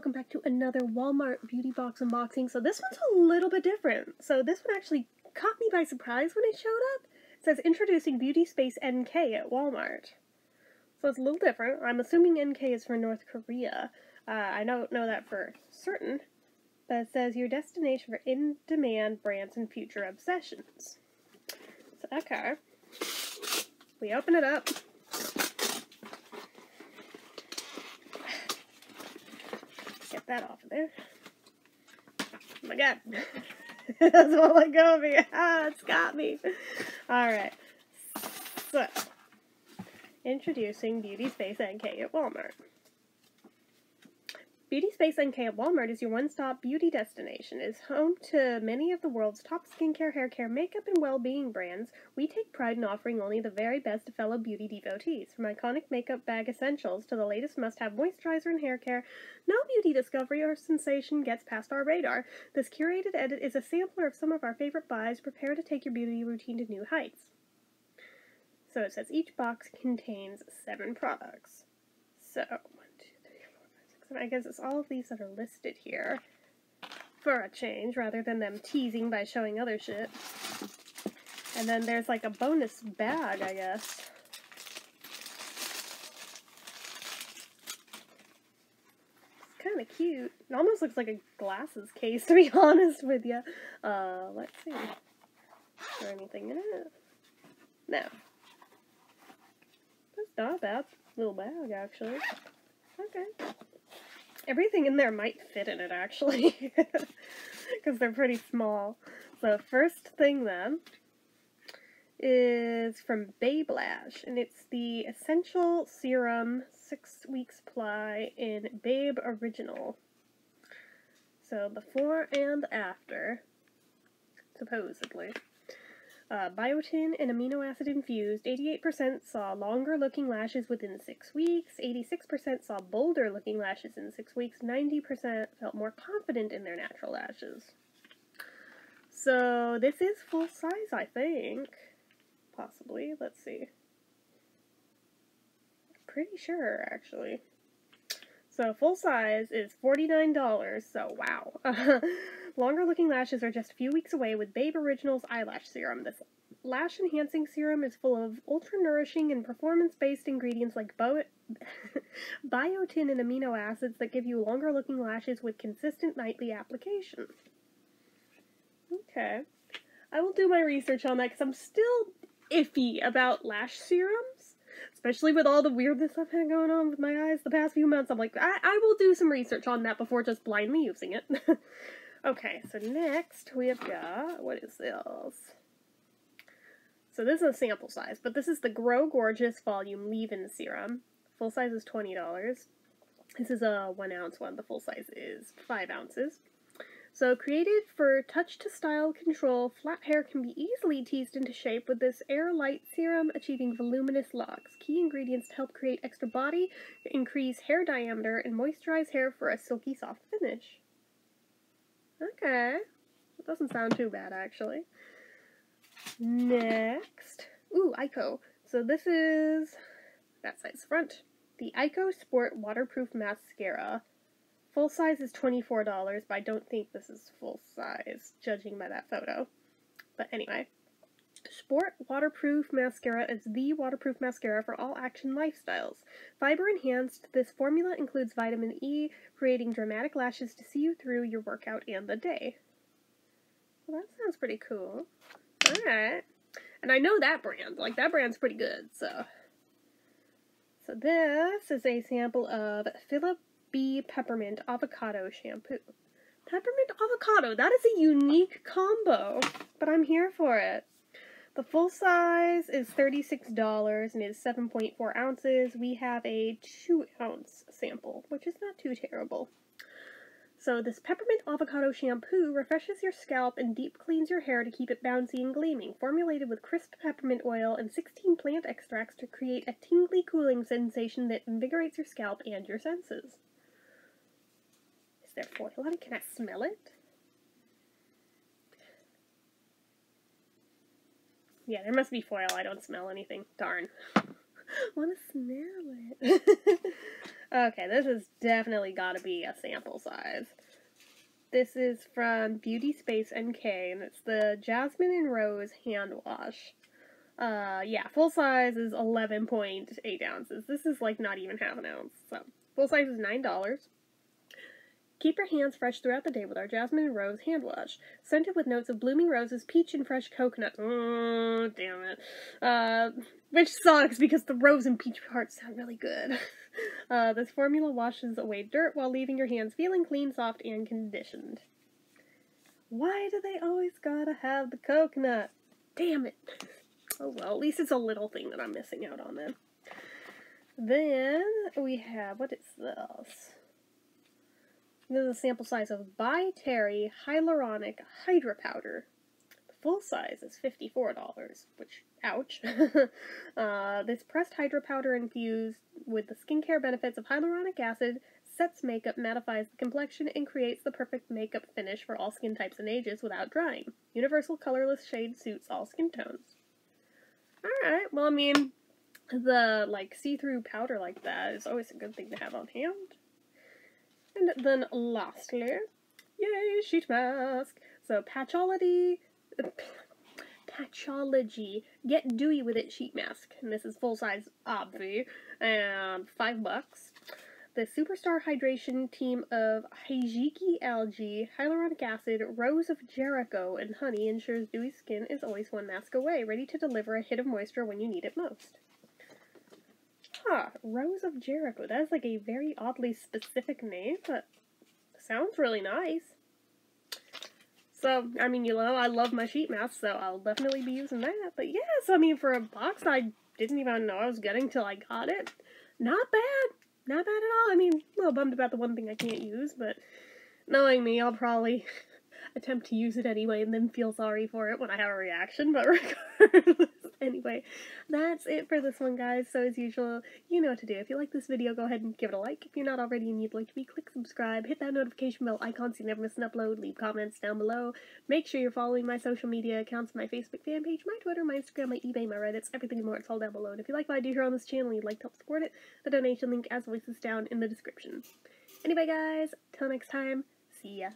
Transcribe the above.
welcome back to another Walmart beauty box unboxing. So this one's a little bit different. So this one actually caught me by surprise when it showed up. It says introducing BeautySpace NK at Walmart. So it's a little different. I'm assuming NK is for North Korea. I don't know that for certain, but it says your destination for in-demand brands and future obsessions. So okay, we open it up. Get that off of there. Oh my god. It doesn't want to let go of me. Ah, it's got me. Alright. So, introducing BeautySpace NK at Walmart. BeautySpace NK at Walmart is your one-stop beauty destination. It is home to many of the world's top skincare, hair care, makeup, and well-being brands. We take pride in offering only the very best to fellow beauty devotees. From iconic makeup bag essentials to the latest must-have moisturizer and hair care, no beauty discovery or sensation gets past our radar. This curated edit is a sampler of some of our favorite buys. Prepare to take your beauty routine to new heights. So it says each box contains 7 products. So, I guess it's all of these that are listed here for a change, rather than them teasing by showing other shit. And then there's like a bonus bag, I guess. It's kind of cute. It almost looks like a glasses case, to be honest with you. Let's see. Is there anything in it? No. That's not a bad little bag, actually. Okay. Everything in there might fit in it, actually, because they're pretty small. So first thing, then, is from BeautyLash, and it's the Essential Serum 6 Week Supply in Babe Original. So before and after, supposedly. Biotin and amino acid infused, 88% saw longer looking lashes within 6 weeks, 86% saw bolder looking lashes in 6 weeks, 90% felt more confident in their natural lashes. So this is full size, I think. Possibly. Let's see. Pretty sure, actually. So full size is $49, so wow. Longer looking lashes are just a few weeks away with Babe Originals Eyelash Serum. This lash enhancing serum is full of ultra nourishing and performance based ingredients like biotin and amino acids that give you longer looking lashes with consistent nightly application. Okay. I will do my research on that because I'm still iffy about lash serums. Especially with all the weirdness I've had going on with my eyes the past few months. I'm like, I will do some research on that before just blindly using it. Okay, so next we have got, what is this? So this is a sample size, but this is the Grow Gorgeous Volume Leave-In Serum. Full size is $20. This is a 1 ounce one. The full size is 5 ounces. So created for touch-to-style control, flat hair can be easily teased into shape with this Air Light Serum, achieving voluminous locks. Key ingredients to help create extra body, increase hair diameter, and moisturize hair for a silky soft finish. Okay. That doesn't sound too bad, actually. Next. Ooh, Ico. So this is that side's front. The Ico Sport Waterproof Mascara. Full size is $24, but I don't think this is full size, judging by that photo. But anyway, Sport Waterproof Mascara is the waterproof mascara for all action lifestyles. Fiber enhanced, this formula includes vitamin E, creating dramatic lashes to see you through your workout and the day. Well, that sounds pretty cool. Alright. And I know that brand. Like, that brand's pretty good, so. So this is a sample of Philip B. Peppermint Avocado Shampoo. Peppermint Avocado, that is a unique combo, but I'm here for it. The full size is $36 and is 7.4 ounces. We have a 2-ounce sample, which is not too terrible. So this Peppermint Avocado Shampoo refreshes your scalp and deep cleans your hair to keep it bouncy and gleaming. Formulated with crisp peppermint oil and 16 plant extracts to create a tingly cooling sensation that invigorates your scalp and your senses. Is there foil on it? Can I smell it? Yeah, there must be foil. I don't smell anything. Darn. I want to smell it. Okay, this has definitely got to be a sample size. This is from BeautySpace NK, and it's the Jasmine and Rose hand wash. Yeah, full size is 11.8 ounces. This is like not even half an ounce. So, full size is $9. Keep your hands fresh throughout the day with our Jasmine and Rose hand wash. Scented with notes of blooming roses, peach, and fresh coconut. Oh, damn it. Which sucks because the rose and peach parts sound really good. This formula washes away dirt while leaving your hands feeling clean, soft, and conditioned. Why do they always gotta have the coconut? Damn it. Oh well, at least it's a little thing that I'm missing out on then. Then we have, what is this? This is a sample size of By Terry Hyaluronic Hydra Powder. The full size is $54, which, ouch. This pressed Hydra Powder infused with the skincare benefits of hyaluronic acid sets makeup, mattifies the complexion, and creates the perfect makeup finish for all skin types and ages without drying. Universal colorless shade suits all skin tones. Alright, well, I mean, the, like, see-through powder like that is always a good thing to have on hand. And then lastly, yay, sheet mask. So Patchology, Get Dewy With It sheet mask. And this is full size, obvi, and $5. The Superstar Hydration team of Hijiki algae, hyaluronic acid, Rose of Jericho, and honey ensures dewy skin is always one mask away, ready to deliver a hit of moisture when you need it most. Huh, Rose of Jericho. That is like a very oddly specific name, but sounds really nice. So, I mean, you know, I love my sheet mask, so I'll definitely be using that. But yes, I mean, for a box I didn't even know I was getting till I got it, not bad. Not bad at all. I mean, a little bummed about the one thing I can't use, but knowing me, I'll probably attempt to use it anyway and then feel sorry for it when I have a reaction, but regardless. Anyway, that's it for this one, guys. So as usual, you know what to do. If you like this video, go ahead and give it a like. If you're not already and you'd like to be, click subscribe, hit that notification bell icon so you never miss an upload, leave comments down below. Make sure you're following my social media accounts, my Facebook fan page, my Twitter, my Instagram, my eBay, my Reddits, everything and more. It's all down below. And if you like what I do here on this channel and you'd like to help support it, the donation link as always is down in the description. Anyway, guys, till next time, see ya.